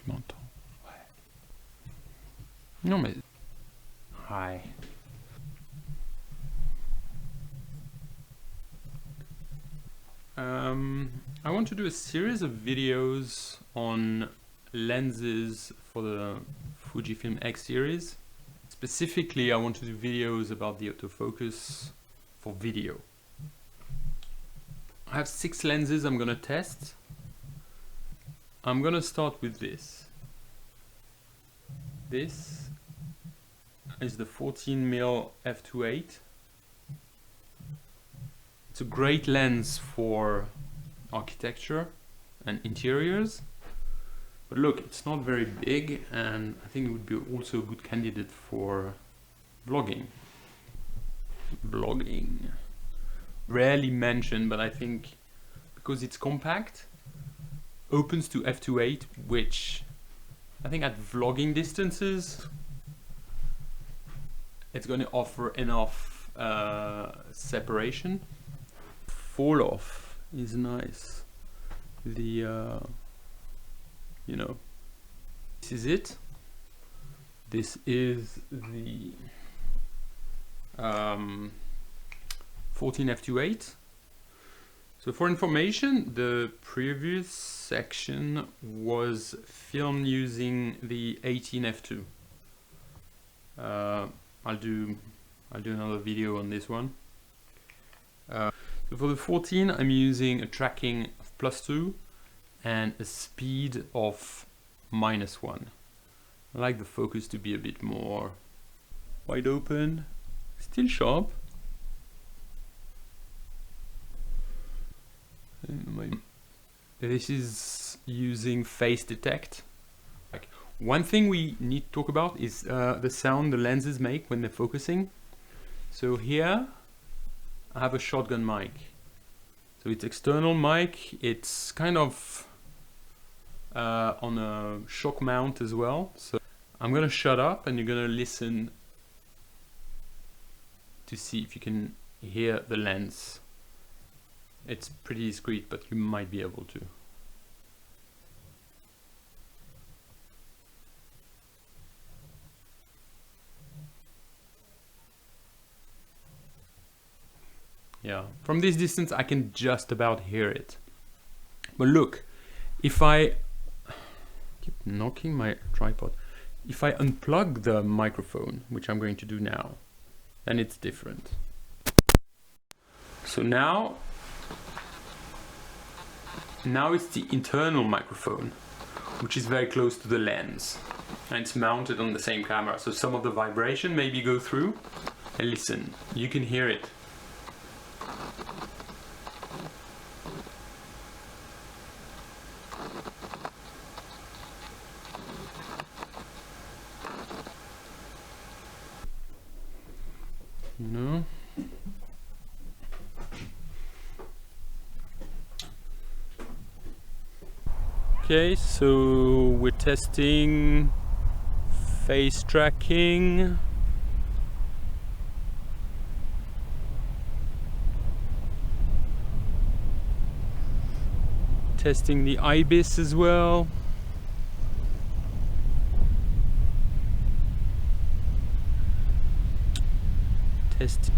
Tu m'entends? Ouais. Non mais... Hi. I want to do a series of videos on lenses for the Fujifilm X series. Specifically, I want to do videos about the autofocus for video. I have 6 lenses I'm gonna test. I'm gonna start with this. This is the 14mm f2.8. It's a great lens for architecture and interiors. But look, it's not very big, and I think it would be also a good candidate for vlogging. Rarely mentioned, but I think because it's compact, opens to f2.8, which I think at vlogging distances, it's going to offer enough separation. Fall off is nice. The you know, this is it. This is the 14 f2.8. So for information, the previous section was filmed using the 18 f2. I'll do another video on this one. So for the 14, I'm using a tracking of +2 and a speed of -1. I like the focus to be a bit more wide open, still sharp. This is using phase detect. Like, one thing we need to talk about is the sound the lenses make when they're focusing. So here I have a shotgun mic. So it's external mic. It's kind of on a shock mount as well. So I'm gonna shut up and you're gonna listen to see if you can hear the lens. It's pretty discreet, but you might be able to. Yeah, from this distance I can just about hear it. But look, if I keep knocking my tripod, if I unplug the microphone, which I'm going to do now, then it's different. So now it's the internal microphone, which is very close to the lens, and it's mounted on the same camera. So some of the vibration maybe go through, and listen, you can hear it. No. Okay, so we're testing face tracking. Testing the IBIS as well. Testing